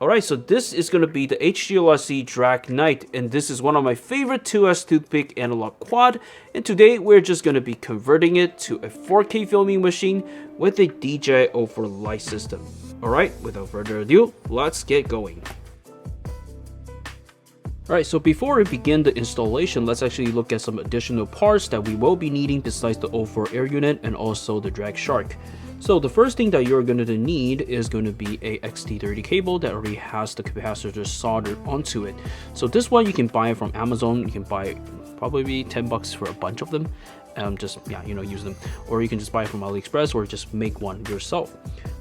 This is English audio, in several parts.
Alright, so this is going to be the HGLRC Draknight, and this is one of my favorite 2S toothpick analog quad, and today we're just going to be converting it to a 4K filming machine with a DJI O4 Lite system. Alright, without further ado, let's get going. Alright, so before we begin the installation, let's actually look at some additional parts that we will be needing besides the O4 air unit and also the Drag Shark. So the first thing that you're going to need is going to be a XT30 cable that already has the capacitor soldered onto it. So this one you can buy from Amazon. You can buy probably $10 for a bunch of them. Use them, or you can just buy it from AliExpress or just make one yourself.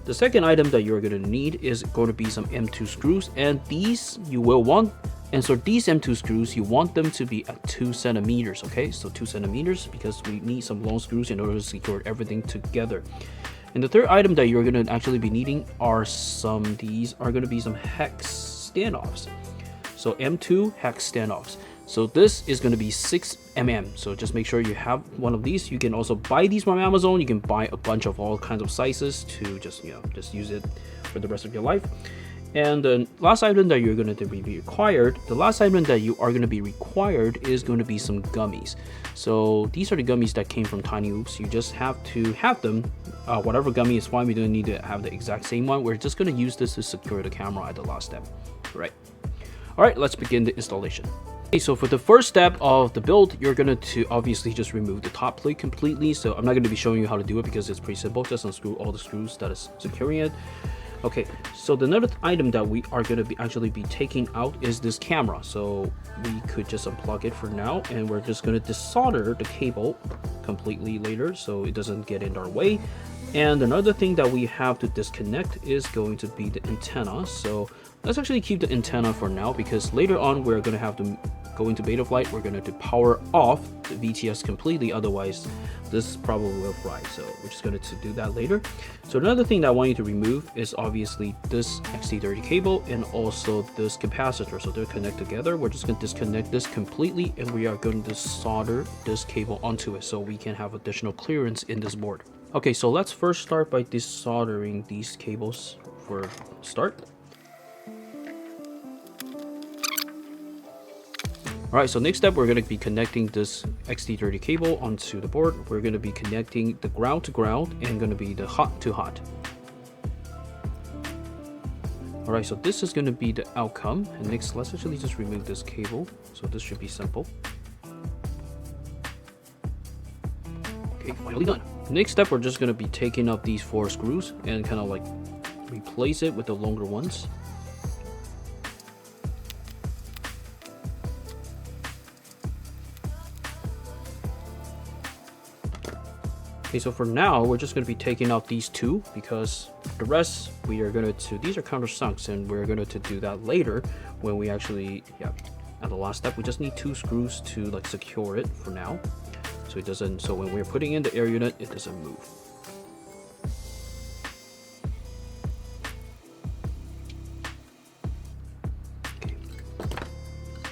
The second item that you're going to need is going to be some M2 screws, and these you will want. And so these M2 screws, you want them to be at 2 centimeters, okay? So 2 centimeters, because we need some long screws in order to secure everything together. And the third item that you're going to actually be needing are these are going to be some hex standoffs. So M2 hex standoffs. So this is going to be 6 mm. So just make sure you have one of these. You can also buy these from Amazon. You can buy a bunch of all kinds of sizes to just use it for the rest of your life. And the last item that you're going to be required, is going to be some gummies. So these are the gummies that came from Tiny Oops. You just have to have them. Whatever gummy is fine. We don't need to have the exact same one. We're just going to use this to secure the camera at the last step. Right. All right, let's begin the installation. Okay, so for the first step of the build, you're going to obviously just remove the top plate completely. So I'm not going to be showing you how to do it because it's pretty simple. Just unscrew all the screws that is securing it. Okay, so the another item that we are going to actually be taking out is this camera. So we could just unplug it for now, and we're just going to desolder the cable completely later so it doesn't get in our way. And another thing that we have to disconnect is going to be the antenna. So let's actually keep the antenna for now, because later on we're going to have to go into Betaflight. We're going to power off the VTS completely, otherwise this probably will fry. So we're just going to do that later. So another thing that I want you to remove is obviously this XT30 cable and also this capacitor. So they're connected together. We're just going to disconnect this completely, and we are going to solder this cable onto it so we can have additional clearance in this board. Okay, so let's first start by desoldering these cables for start. Alright, so next step, we're going to be connecting this XT30 cable onto the board. We're going to be connecting the ground to ground and going to be the hot to hot. Alright, so this is going to be the outcome. And next, let's actually just remove this cable. So this should be simple. Okay, finally done. Next step, we're just going to be taking up these 4 screws and kind of like replace it with the longer ones. Okay, so for now, we're just going to be taking out these 2, because the rest we are going to, these are countersunks, and we're going to do that later when we actually, at the last step, we just need 2 screws to like secure it for now. So it doesn't, so when we're putting in the air unit, it doesn't move.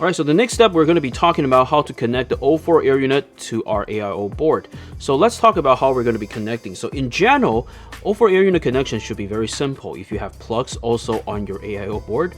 Alright, so the next step, we're going to be talking about how to connect the O4 air unit to our AIO board. So let's talk about how we're going to be connecting. So in general, O4 air unit connection should be very simple. If you have plugs also on your AIO board,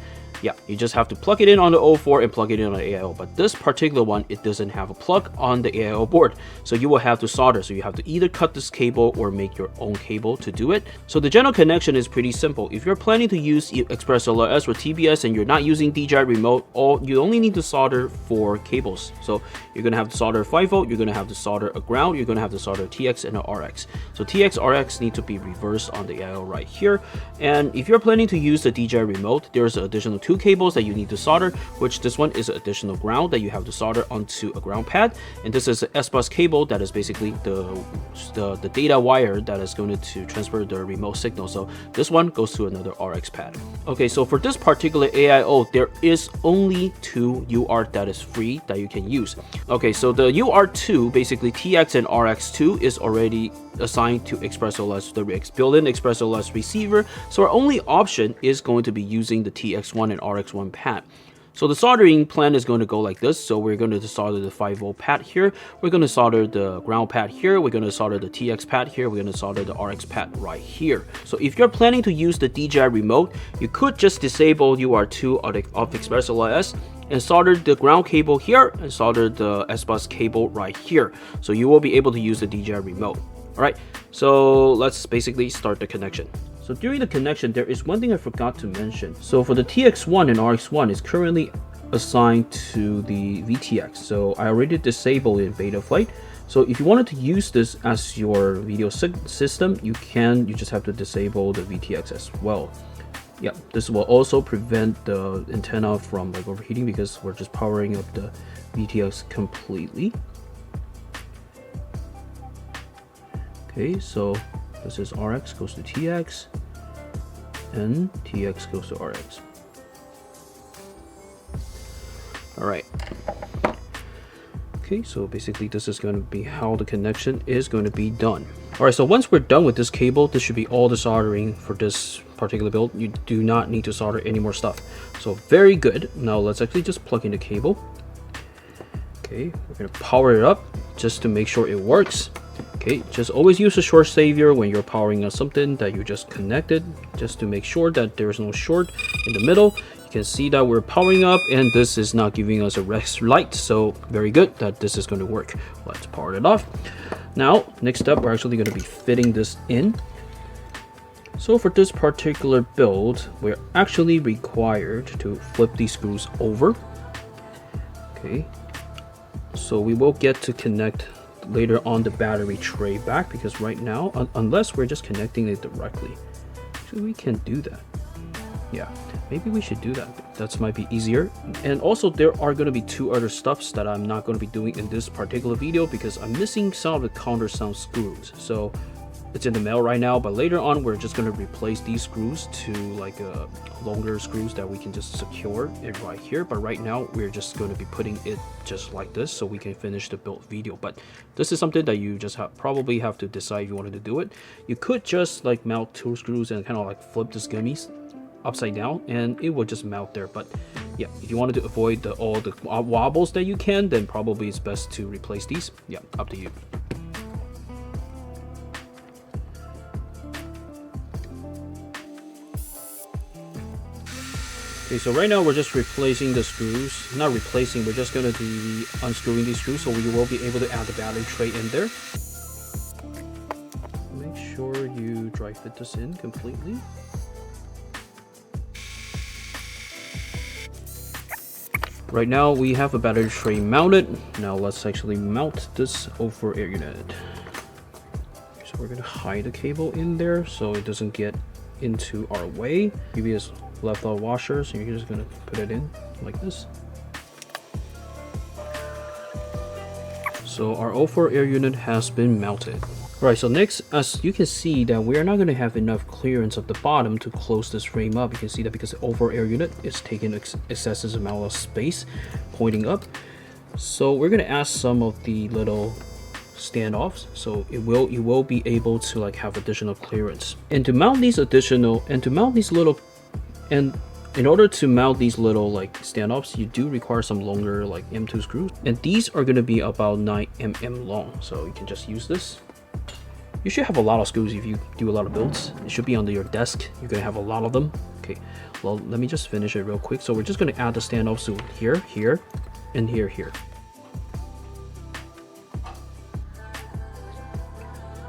you just have to plug it in on the O4 and plug it in on the AIO. But this particular one, it doesn't have a plug on the AIO board. So you will have to solder. So you have to either cut this cable or make your own cable to do it. So the general connection is pretty simple. If you're planning to use ExpressLRS or TBS and you're not using DJI remote, you only need to solder 4 cables. So you're going to have to solder a 5V, you're going to have to solder a ground, you're going to have to solder a TX and an RX. So TX, RX need to be reversed on the AIO right here. And if you're planning to use the DJI remote, there's an additional 2 cables that you need to solder, which this one is an additional ground that you have to solder onto a ground pad, and this is an S-bus cable that is basically the data wire that is going to transfer the remote signal. So this one goes to another RX pad. Okay, so for this particular AIO, there is only 2 UART that is free that you can use. Okay, so the UART2, basically TX and RX2, is already assigned to ExpressLRS, the built-in ExpressLRS receiver. So our only option is going to be using the TX1 and RX1 pad. So the soldering plan is going to go like this. So we're going to solder the 5-volt pad here. We're going to solder the ground pad here. We're going to solder the TX pad here. We're going to solder the RX pad right here. So if you're planning to use the DJI remote, you could just disable UR2 of ExpressLS and solder the ground cable here and solder the S-Bus cable right here. So you will be able to use the DJI remote. All right, so let's basically start the connection. So during the connection, there is one thing I forgot to mention. So for the TX1 and RX1 is currently assigned to the VTX. So I already disabled it in Betaflight. So if you wanted to use this as your video system, you can. You just have to disable the VTX as well. Yeah, this will also prevent the antenna from like overheating because we're just powering up the VTX completely. Okay, so this is RX goes to TX and TX goes to RX. All right. Okay, so basically this is going to be how the connection is going to be done. All right, so once we're done with this cable, this should be all the soldering for this particular build. You do not need to solder any more stuff. So very good. Now let's actually just plug in the cable. Okay, we're going to power it up just to make sure it works. Okay, just always use a short savior when you're powering up something that you just connected, just to make sure that there's no short in the middle. You can see that we're powering up and this is not giving us a rest light, so very good that this is going to work. Let's power it off. Now, next up, we're actually going to be fitting this in. So for this particular build, we're actually required to flip these screws over. Okay, so we will get to connect later on the battery tray back, because right now, unless we're just connecting it directly, actually we can do that. Yeah, maybe we should do that. That might be easier. And also there are going to be two other stuffs that I'm not going to be doing in this particular video because I'm missing some of the countersunk screws. So it's in the mail right now, but later on we're just going to replace these screws to like longer screws that we can just secure it right here. But right now we're just going to be putting it just like this so we can finish the build video. But this is something that you just probably have to decide if you wanted to do it. You could just like mount two screws and kind of like flip the gummies upside down and it will just mount there. But yeah, if you wanted to avoid all the wobbles that you can, then probably it's best to replace these. Yeah, up to you. Okay, so right now we're just replacing the screws. Not replacing, we're just going to be unscrewing these screws, so we will be able to add the battery tray in there. Make sure you dry fit this in completely. Right now we have a battery tray mounted. Now let's actually mount this O4 air unit. So we're going to hide the cable in there so it doesn't get into our way. Previous left out washers, so you're just going to put it in like this. So our O4 air unit has been mounted. Alright, so next, as you can see that we are not going to have enough clearance at the bottom to close this frame up. You can see that because the O4 air unit is taking excessive amount of space pointing up. So we're going to add some of the little standoffs, so you will be able to like have additional clearance. And to mount these in order to mount these little like standoffs, you do require some longer like M2 screws, and these are going to be about 9 mm long. So you can just use this. You should have a lot of screws if you do a lot of builds. It should be under your desk. You're going to have a lot of them. Okay, well, let me just finish it real quick. So we're just going to add the standoffs to here, here, and here, here.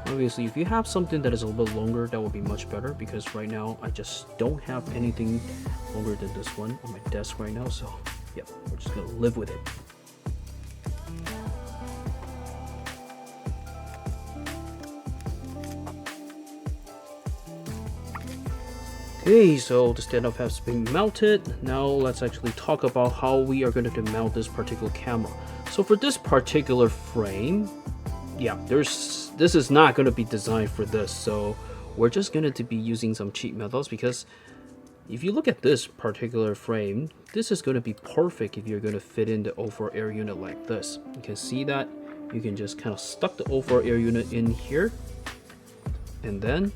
Obviously, if you have something that is a little bit longer, that would be much better, because right now I just don't have anything longer than this one on my desk right now. So yeah, we're just going to live with it. Okay, so the standoff has been mounted. Now let's actually talk about how we are going to mount this particular camera. So for this particular frame, yeah, this is not going to be designed for this. So we're just going to be using some cheap methods, because if you look at this particular frame, this is going to be perfect if you're going to fit in the O4 air unit like this. You can see that you can just kind of stuck the O4 air unit in here, and then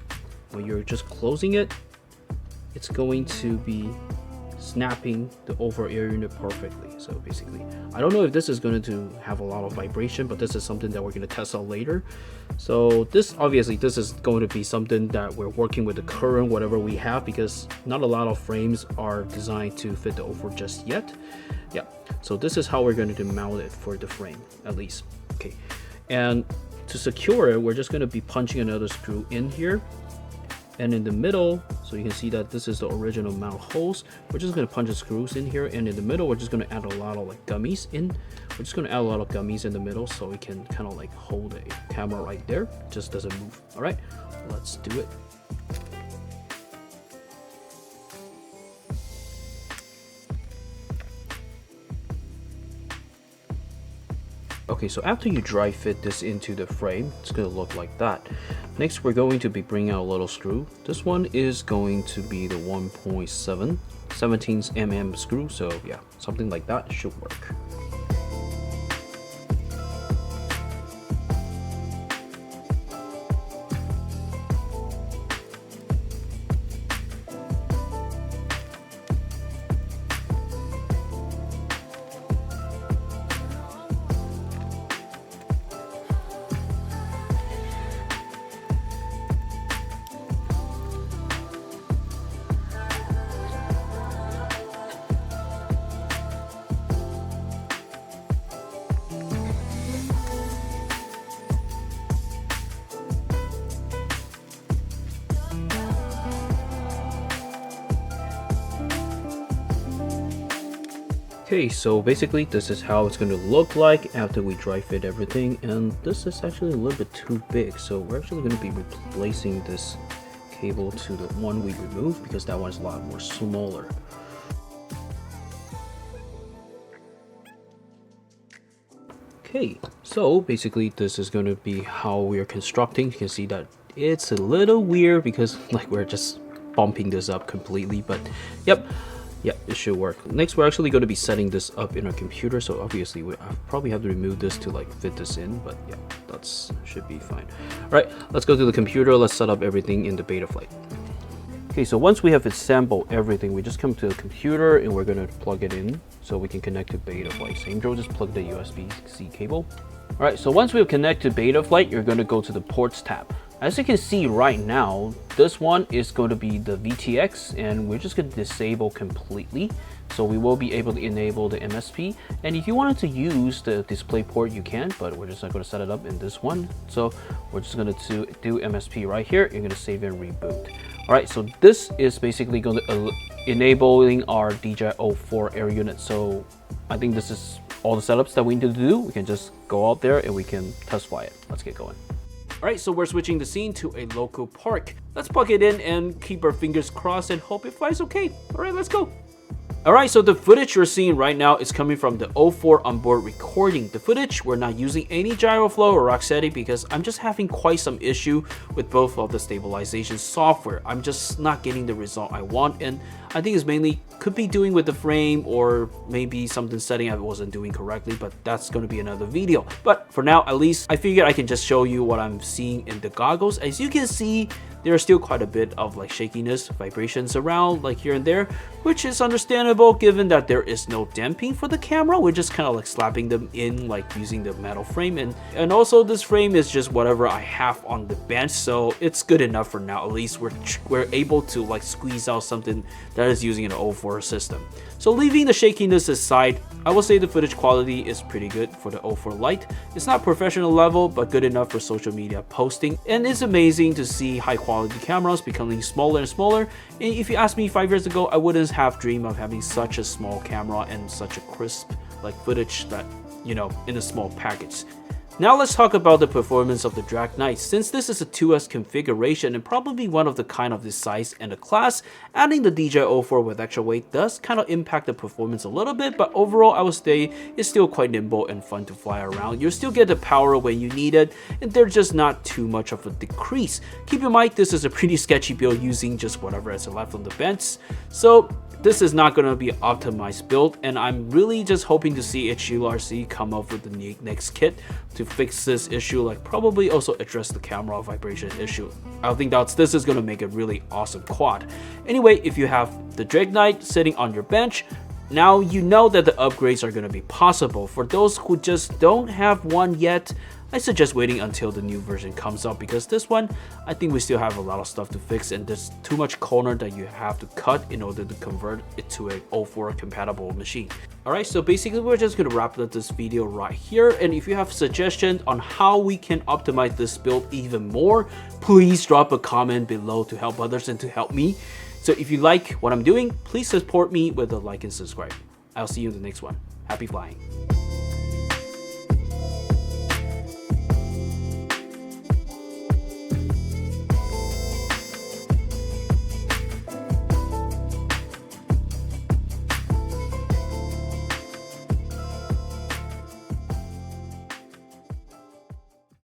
when you're just closing it, it's going to be snapping the O4 air unit perfectly. So basically, I don't know if this is going to have a lot of vibration, but this is something that we're going to test out later. So this, obviously, this is going to be something that we're working with the current whatever we have, because not a lot of frames are designed to fit the O4 just yet. Yeah, so this is how we're going to mount it for the frame, at least. Okay, and to secure it, we're just going to be punching another screw in here. And in the middle, so you can see that this is the original mount holes. We're just going to punch the screws in here, and in the middle we're just going to add a lot of like gummies in. We're just going to add a lot of gummies in the middle so we can kind of like hold a camera right there. It just doesn't move. All right, let's do it. Okay, so after you dry fit this into the frame, it's going to look like that. Next, we're going to be bringing out a little screw. This one is going to be the 1.7 17mm screw, so yeah, something like that should work. Okay, so basically this is how it's going to look like after we dry fit everything, and this is actually a little bit too big, so we're actually going to be replacing this cable to the one we removed because that one is a lot more smaller. Okay, so basically this is going to be how we are constructing. You can see that it's a little weird because like we're just bumping this up completely, but yep, it should work. Next, we're actually going to be setting this up in our computer, so obviously I probably have to remove this to like fit this in, but yeah, that's should be fine. All right, let's go to the computer. Let's set up everything in the Betaflight. Okay, so once we have assembled everything, we just come to the computer and we're going to plug it in so we can connect to Betaflight. Same drill, just plug the USB-C cable. All right, so once we've connected Betaflight, you're going to go to the ports tab. As you can see right now, this one is going to be the VTX, and we're just going to disable completely. So we will be able to enable the MSP. And if you wanted to use the display port, you can, but we're just not going to set it up in this one. So we're just going to do MSP right here. You're going to save and reboot. All right, so this is basically going to enabling our DJI O4 air unit. So I think this is all the setups that we need to do. We can just go out there and we can test fly it. Let's get going. All right, so we're switching the scene to a local park. Let's plug it in and keep our fingers crossed and hope it flies okay. All right, let's go. All right, so the footage you're seeing right now is coming from the O4 onboard recording. The footage, we're not using any Gyroflow or Rocksteady because I'm just having quite some issue with both of the stabilization software. I'm just not getting the result I want, and I think it's mainly could be doing with the frame or maybe something setting I wasn't doing correctly, but that's going to be another video. But for now, at least I figured I can just show you what I'm seeing in the goggles. As you can see, there's still quite a bit of like shakiness, vibrations around like here and there, which is understandable given that there is no damping for the camera. We're just kind of like slapping them in like using the metal frame, and also this frame is just whatever I have on the bench, so it's good enough for now. At least we're able to like squeeze out something that is using an O4 system. So leaving the shakiness aside, I will say the footage quality is pretty good for the O4 Lite. It's not professional level, but good enough for social media posting. And it's amazing to see high quality cameras becoming smaller and smaller. And if you asked me 5 years ago, I wouldn't have dreamed of having such a small camera and such a crisp like footage that, you know, in a small package. Now let's talk about the performance of the Draknight. Since this is a 2S configuration and probably one of the kind of this size and the class, adding the DJI O4 with extra weight does kind of impact the performance a little bit, but overall I would say it's still quite nimble and fun to fly around. You still get the power when you need it, and there's just not too much of a decrease. Keep in mind this is a pretty sketchy build using just whatever is left on the bench, so this is not going to be an optimized build, and I'm really just hoping to see HGLRC come up with the next kit to fix this issue, like probably also address the camera vibration issue. I think this is gonna make a really awesome quad. Anyway, if you have the Draknight sitting on your bench, now you know that the upgrades are gonna be possible. For those who just don't have one yet, I suggest waiting until the new version comes out, because this one, I think we still have a lot of stuff to fix, and there's too much corner that you have to cut in order to convert it to a O4 compatible machine. Alright, so basically we're just gonna wrap up this video right here, and if you have suggestions on how we can optimize this build even more, please drop a comment below to help others and to help me. So if you like what I'm doing, please support me with a like and subscribe. I'll see you in the next one. Happy flying.